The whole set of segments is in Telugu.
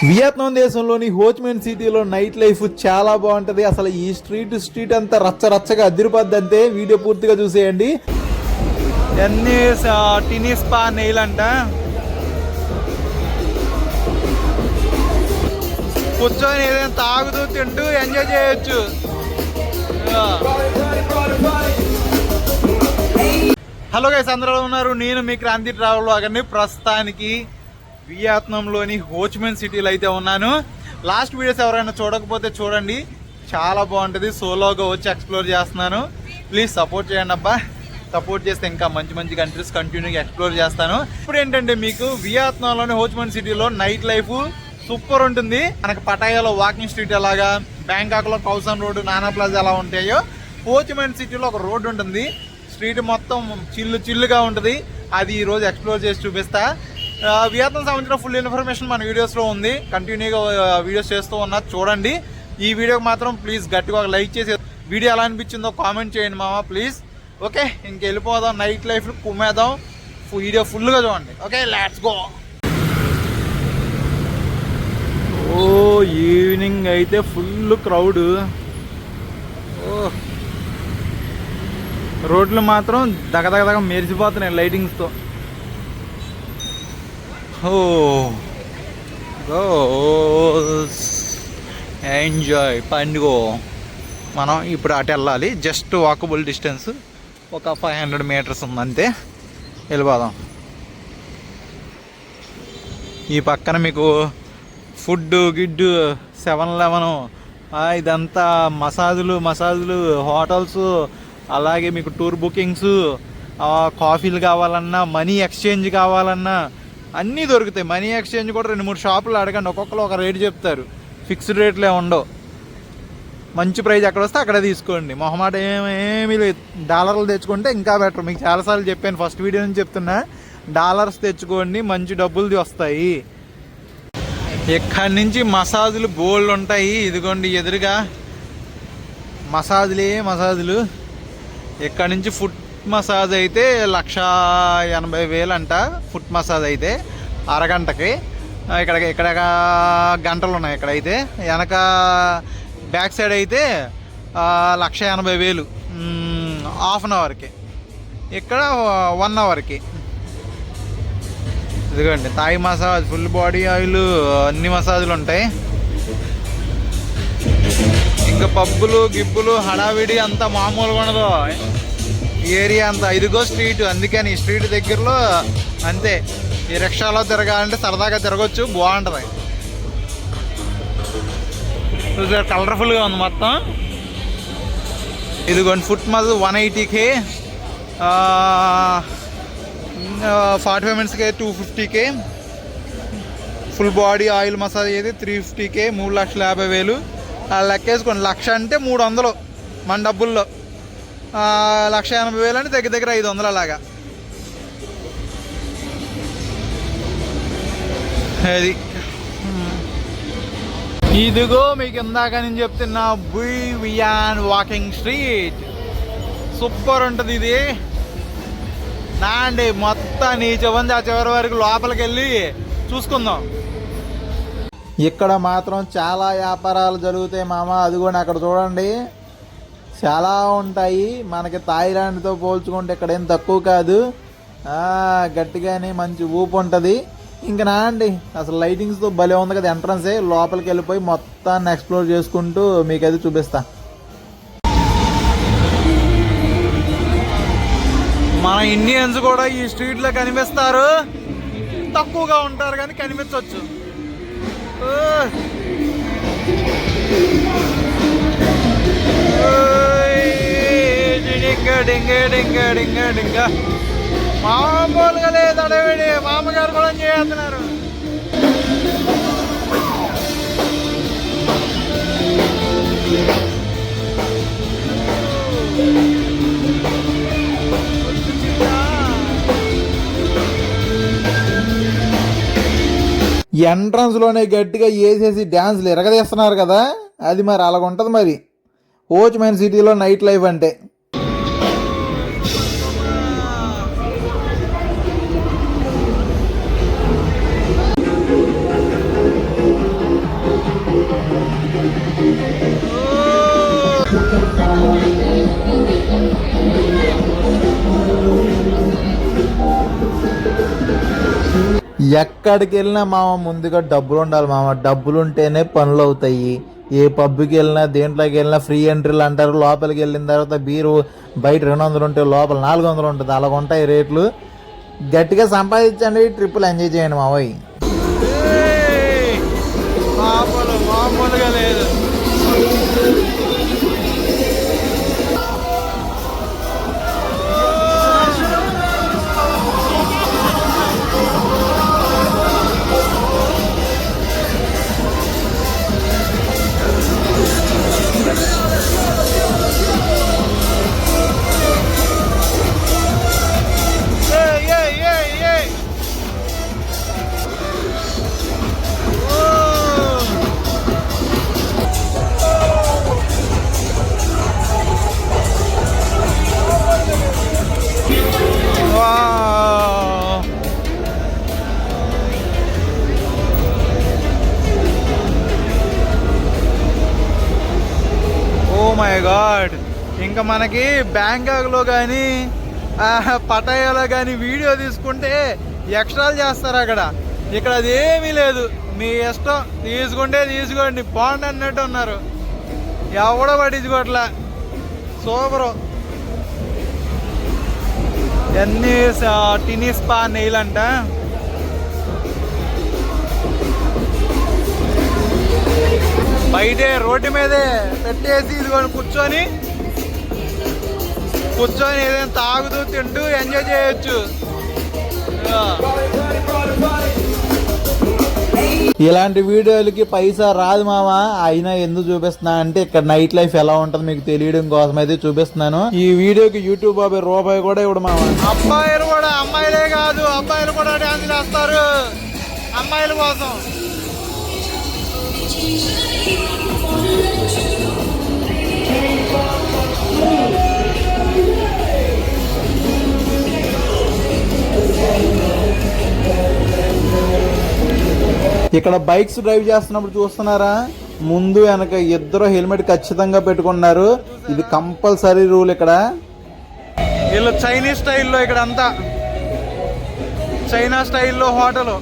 వియత్నాం దేశంలోని హోచ్మెన్ సిటీలో నైట్ లైఫ్ చాలా బాగుంటది. అసలు ఈ స్ట్రీట్ అంతా రచ్చరచ్చగా అదిరిపోద్ది. అంతే వీడియో పూర్తిగా చూసేయండి. ఎన్ని టినీ స్పా నెయిల్ అంట, కూర్చొని ఏదైనా తాగుతూ తింటూ ఎంజాయ్ చేయొచ్చు. హలో గైస్, అందరూ ఉన్నారు. నేను మీ క్రాంతి ట్రావెల్ వ్లాగర్ని. ప్రస్తుతానికి వియత్నాంలోని హోచ్మెన్ సిటీలో అయితే ఉన్నాను. లాస్ట్ వీడియోస్ ఎవరైనా చూడకపోతే చూడండి, చాలా బాగుంటుంది. సోలోగా వచ్చి ఎక్స్ప్లోర్ చేస్తున్నాను. ప్లీజ్ సపోర్ట్ చేయండి అబ్బా. సపోర్ట్ చేస్తే ఇంకా మంచి మంచి కంట్రీస్ కంటిన్యూగా ఎక్స్ప్లోర్ చేస్తాను. ఇప్పుడు ఏంటంటే మీకు వియత్నాంలోని హోచ్మెన్ సిటీలో నైట్ లైఫ్ సూపర్ ఉంటుంది. మనకి పటాయాలో వాకింగ్ స్ట్రీట్ ఎలాగా, బ్యాంకాక్లో కౌసన్ రోడ్డు, నానా ప్లాజా ఎలా ఉంటాయో హోచ్మెన్ సిటీలో ఒక రోడ్డు ఉంటుంది. స్ట్రీట్ మొత్తం చిల్లుగా ఉంటుంది. అది ఈరోజు ఎక్స్ప్లోర్ చేసి చూపిస్తా. వియత్నాం సంబంధించిన ఫుల్ ఇన్ఫర్మేషన్ మన వీడియోస్లో ఉంది. కంటిన్యూగా వీడియోస్ చేస్తూ ఉన్నా, చూడండి. ఈ వీడియోకి మాత్రం ప్లీజ్ గట్టిగా ఒక లైక్ చేసి వీడియో ఎలా అనిపించిందో కామెంట్ చేయండి మామ, ప్లీజ్. ఓకే, ఇంకెళ్ళిపోదాం. నైట్ లైఫ్ కుమ్మేద్దాం. వీడియో ఫుల్గా చూడండి. Okay, let's go. Oh evening అయితే ఫుల్ క్రౌడ్. ఓ రోడ్లు మాత్రం దగదగదగ మెరిసిపోతున్నాయి లైటింగ్స్తో. ఓ గోస్ ఎంజాయ్ పండుగ. మనం ఇప్పుడు అటు వెళ్ళాలి. జస్ట్ వాకబుల్ డిస్టెన్స్, ఒక 500 మీటర్స్ ఉంది అంతే. వెళ్ళిపోదాం. ఈ పక్కన మీకు ఫుడ్ గిడ్డు 7-Eleven, ఇదంతా మసాజులు, హోటల్స్, అలాగే మీకు టూర్ బుకింగ్స్, కాఫీలు కావాలన్నా, మనీ ఎక్స్చేంజ్ కావాలన్నా అన్నీ దొరుకుతాయి. మనీ ఎక్స్చేంజ్ కూడా 2-3 షాపులు అడగండి, ఒక్కొక్కరు ఒక రేటు చెప్తారు. ఫిక్స్డ్ రేట్లే ఉండవు. మంచి ప్రైస్ ఎక్కడ వస్తే అక్కడే తీసుకోండి. మొహమాట ఏమీ లేదు. డాలర్లు తెచ్చుకుంటే ఇంకా బెటర్. మీకు చాలాసార్లు చెప్పాను, ఫస్ట్ వీడియో నుంచి చెప్తున్నా. డాలర్స్ తెచ్చుకోండి, మంచి డబ్బులు వస్తాయి. ఇక్కడి నుంచి మసాజులు బోల్డ్ ఉంటాయి. ఇదిగోండి ఎదురుగా మసాజులు. ఇక్కడ నుంచి ఫుట్ మసాజ్ అయితే 1,80,000 అంట. ఫుట్ మసాజ్ అయితే అరగంటకి. ఇక్కడ గంటలు ఉన్నాయి. ఇక్కడైతే వెనక బ్యాక్ సైడ్ అయితే 1,80,000 హాఫ్ అన్ అవర్కి. ఇక్కడ 1 అవర్కి. ఇదిగోండి Thai massage, full body oil, అన్ని మసాజులు ఉంటాయి. ఇంకా పబ్బులు గిబ్బులు హడావిడి అంతా మామూలుగా ఉండదు. ఏరియా అంతా ఇదిగో స్ట్రీట్. అందుకని ఈ స్ట్రీట్ దగ్గరలో అంతే. ఈ రిక్షాలో తిరగాలంటే సరదాగా తిరగచ్చు, బాగుంటుంది. కలర్ఫుల్గా ఉంది మొత్తం. ఇదిగోండి ఫుట్ మసాజ్ 180K, 45 మినిట్స్కి 250K. Full body oil massage అయితే 350K, 3,50,000. లెక్కేసుకోండి. 1,00,000 అంటే 300 మన డబ్బుల్లో. 1,80,000 అంటే దగ్గర 500 అలాగా. అది ఇదిగో మీకు ఇందాక నేను చెప్తున్నా బుయ్ వియాన్ వాకింగ్ స్ట్రీట్. సూపర్ ఉంటుంది ఇది. నా అండి మొత్తం ఈ చివరి ఆ చివరి వరకు లోపలికి వెళ్ళి చూసుకుందాం. ఇక్కడ మాత్రం చాలా వ్యాపారాలు జరుగుతాయి మామ. అదిగోండి అక్కడ చూడండి, చాలా ఉంటాయి. మనకి థాయిలాండ్తో పోల్చుకుంటే ఇక్కడ ఏం తక్కువ కాదు. గట్టిగానే మంచి ఊపు ఉంటుంది. ఇంకా నా అండి అసలు లైటింగ్స్తో భలే ఉంది కదా ఎంట్రన్సే. లోపలికి వెళ్ళిపోయి మొత్తాన్ని ఎక్స్ప్లోర్ చేసుకుంటూ మీకు అది చూపిస్తా. మన ఇండియన్స్ కూడా ఈ స్ట్రీట్లో కనిపిస్తారు. తక్కువగా ఉంటారు కానీ కనిపించవచ్చు. మామూలుగా లేదు అడవిడి. మామగారు కూడా చేస్తున్నారు. ఎంట్రన్స్ లోనే గట్టిగా వేసేసి డ్యాన్స్లు ఎరగదీస్తున్నారు కదా, అది మరి అలాగుంటది మరి హోచ్మెన్ సిటీలో నైట్ లైఫ్ అంటే. ఎక్కడికి వెళ్ళినా మామ ముందుగా డబ్బులు ఉండాలి మామ. డబ్బులు ఉంటేనే పనులు అవుతాయి. ఏ పబ్కి వెళ్ళినా దేంట్లోకి వెళ్ళినా ఫ్రీ ఎంట్రీలు అంటారు. లోపలికి వెళ్ళిన తర్వాత బీరు బయట 200 ఉంటే లోపల 400 ఉంటుంది. అలాగ ఉంటాయి రేట్లు. గట్టిగా సంపాదించండి, ట్రిప్పులు ఎంజాయ్ చేయండి మావయ్య. మామూలుగా లేదు. మై గాడ్, ఇంకా మనకి బ్యాంకాక్లో కానీ పటాయాలో కానీ వీడియో తీసుకుంటే ఎక్స్ట్రాలు చేస్తారు అక్కడ. ఇక్కడ అదేమీ లేదు, మీ ఇష్టం, తీసుకుంటే తీసుకోండి బాండ్ అన్నట్టు ఉన్నారు. ఎవడో పట్టించుకోవట్లే. సూపరు. ఎన్ని టినీ స్పా నెయిల్ అంట. బయటే రోడ్డు మీదే పెట్టేసి ఇదిగోని కూర్చొని ఏదైనా తాగుతూ తింటూ ఎంజాయ్ చేయొచ్చు. ఇలాంటి వీడియోలకి పైసా రాదు మామ. అయినా ఎందుకు చూపిస్తున్నా అంటే ఇక్కడ నైట్ లైఫ్ ఎలా ఉంటుంది మీకు తెలియడం కోసం అయితే చూపిస్తున్నాను. ఈ వీడియోకి యూట్యూబ్ బాబాయ్ రూపాయి కూడా ఇవ్వడు మామ. అబ్బాయిలు కూడా, అమ్మాయిలే కాదు అబ్బాయిలు కూడా డాన్స్ చేస్తారు అమ్మాయిల కోసం. ఇక్కడ బైక్స్ డ్రైవ్ చేస్తున్నప్పుడు చూస్తున్నారా, ముందు వెనక ఇద్దరు హెల్మెట్ ఖచ్చితంగా పెట్టుకున్నారు. ఇది కంపల్సరీ రూల్ ఇక్కడ. వీళ్ళు చైనీస్ స్టైల్లో, ఇక్కడ అంతా చైనా స్టైల్లో హోటల్.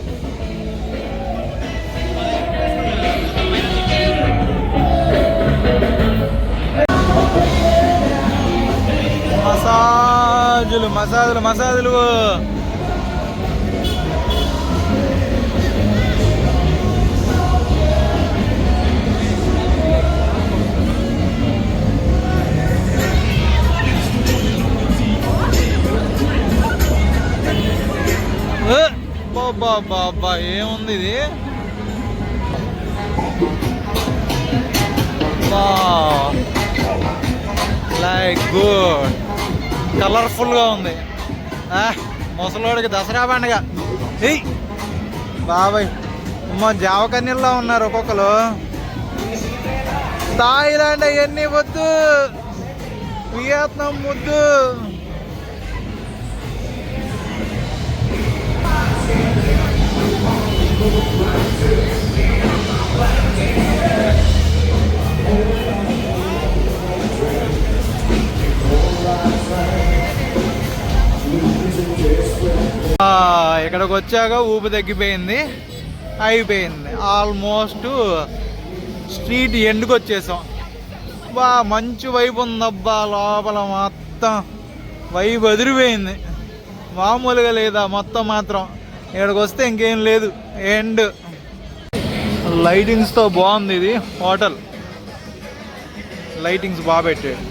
మసాజులు బాబా ఏముంది ఇది. లైక్ గుడ్, కలర్ఫుల్గా ఉంది. ముసలోడికి దసరా పండుగ. ఏయ్ బాబాయ్, జావకన్యల్లో ఉన్నారు ఒక్కొక్కరు. థాయిలాండ్ అవన్నీ వద్దు, వియత్నాం ముద్దు. ఇక్కడికి వచ్చాక ఊపి తగ్గిపోయింది, అయిపోయింది. ఆల్మోస్ట్ స్ట్రీట్ ఎండ్కి వచ్చేసాం. మంచి వైబ్ ఉందబ్బా, లోపల మొత్తం వైబ్ వదిలిపోయింది. మామూలుగా లేదా మొత్తం మాత్రం. ఇక్కడికి వస్తే ఇంకేం లేదు, ఎండ్. లైటింగ్స్తో బాగుంది ఇది హోటల్. లైటింగ్స్ బాగా పెట్టాడు.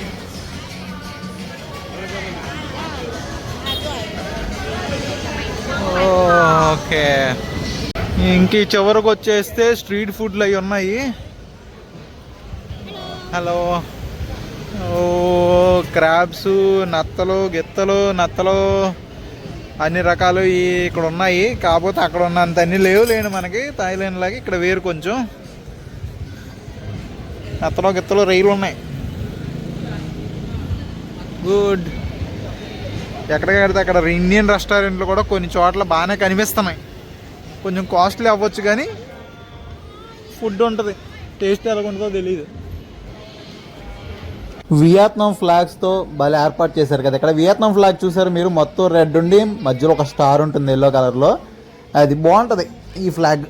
ఓకే, ఇంక చివరికి వచ్చేస్తే స్ట్రీట్ ఫుడ్లు అవి ఉన్నాయి. హలో. ఓ క్రాబ్స్, నత్తలు అన్ని రకాలు ఇక్కడ ఉన్నాయి. కాకపోతే అక్కడ ఉన్నంత అన్ని లేని మనకి థాయిలాండ్ లాగా. ఇక్కడ వేరు కొంచెం. నత్తలు రొయ్యలు ఉన్నాయి. గుడ్. ఎక్కడికడితే అక్కడ ఇండియన్ రెస్టారెంట్లు కూడా కొన్ని చోట్ల బాగానే కనిపిస్తున్నాయి. కొంచెం కాస్ట్లీ అవ్వచ్చు కానీ ఫుడ్ ఉంటుంది. టేస్ట్ ఎలా ఉంటుందో తెలియదు. వియత్నాం ఫ్లాగ్స్తో భలే ఏర్పాటు చేశారు కదా ఇక్కడ. వియత్నాం ఫ్లాగ్ చూసారు మీరు, మొత్తం రెడ్ ఉండి మధ్యలో ఒక స్టార్ ఉంటుంది ఎల్లో కలర్లో. అది బాగుంటుంది ఈ ఫ్లాగ్.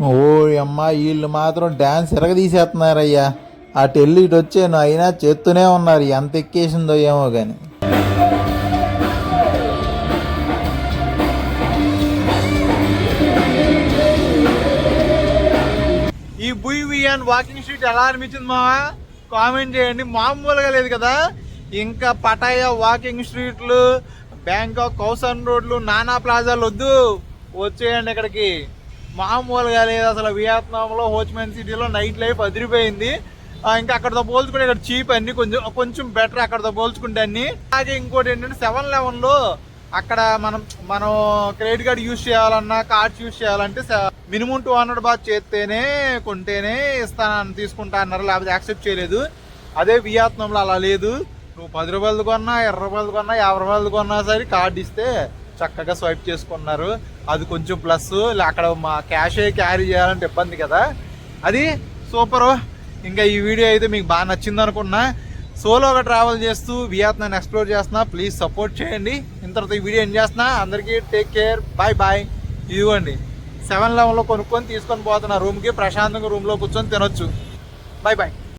ఓ అమ్మ వీళ్ళు మాత్రం డ్యాన్స్ ఎరగదీసేస్తున్నారయ్యా. అటు వెళ్ళి ఇటు వచ్చాను అయినా చేస్తూనే ఉన్నారు. ఎంత ఎక్కేసిందో ఏమో కానీ. ఈ బుయివియన్ వాకింగ్ స్ట్రీట్ ఎలా అనిపించింది మావా? కామెంట్ చేయండి. మామూలుగా లేదు కదా. ఇంకా పటాయా వాకింగ్ స్ట్రీట్లు, బ్యాంకాక్ కౌసన్ రోడ్లు, నానా ప్లాజాలు వద్దు, వచ్చేయండి ఇక్కడికి. మామూలుగా లేదు అసలు. వియత్నాంలో హోచిమిన్ సిటీలో నైట్ లైఫ్ అదిరిపోయింది. ఇంకా అక్కడతో పోల్చుకుంటే ఇక్కడ చీప్ అన్ని కొంచెం బెటర్ అక్కడతో పోల్చుకుంటే అన్ని. అలాగే ఇంకోటి ఏంటంటే 7-Elevenలో అక్కడ మనం క్రెడిట్ కార్డ్ యూజ్ చేయాలన్నా కార్డ్స్ యూజ్ చేయాలంటే మినిమం 200 బాత్ చేస్తేనే కొంటేనే తీసుకుంటా అన్నారు, లేకపోతే యాక్సెప్ట్ చేయలేదు. అదే వియత్నాంలో అలా లేదు. నువ్వు 10 రూపాయలు కొన్నా, 20 రూపాయలు కొన్నా, 50 రూపాయలు కొన్నా సరే కార్డు ఇస్తే చక్కగా స్వైప్ చేసుకున్నారు. అది కొంచెం ప్లస్. అక్కడ మా క్యాష్ క్యారీ చేయాలంటే ఇబ్బంది కదా. అది సూపరు. ఇంకా ఈ వీడియో అయితే మీకు బాగా నచ్చింది అనుకున్నా. సోలోగా ట్రావెల్ చేస్తూ వియత్నాన్ని ఎక్స్ప్లోర్ చేస్తున్నా. ప్లీజ్ సపోర్ట్ చేయండి. ఇంతటితో ఈ వీడియో ఏం చేస్తున్నా. అందరికీ టేక్ కేర్, బాయ్ బాయ్. ఇదిగోండి 7-Elevenలో కొనుక్కొని తీసుకొని పోతున్నా రూమ్కి. ప్రశాంతంగా రూమ్లో కూర్చొని తినొచ్చు. Bye bye.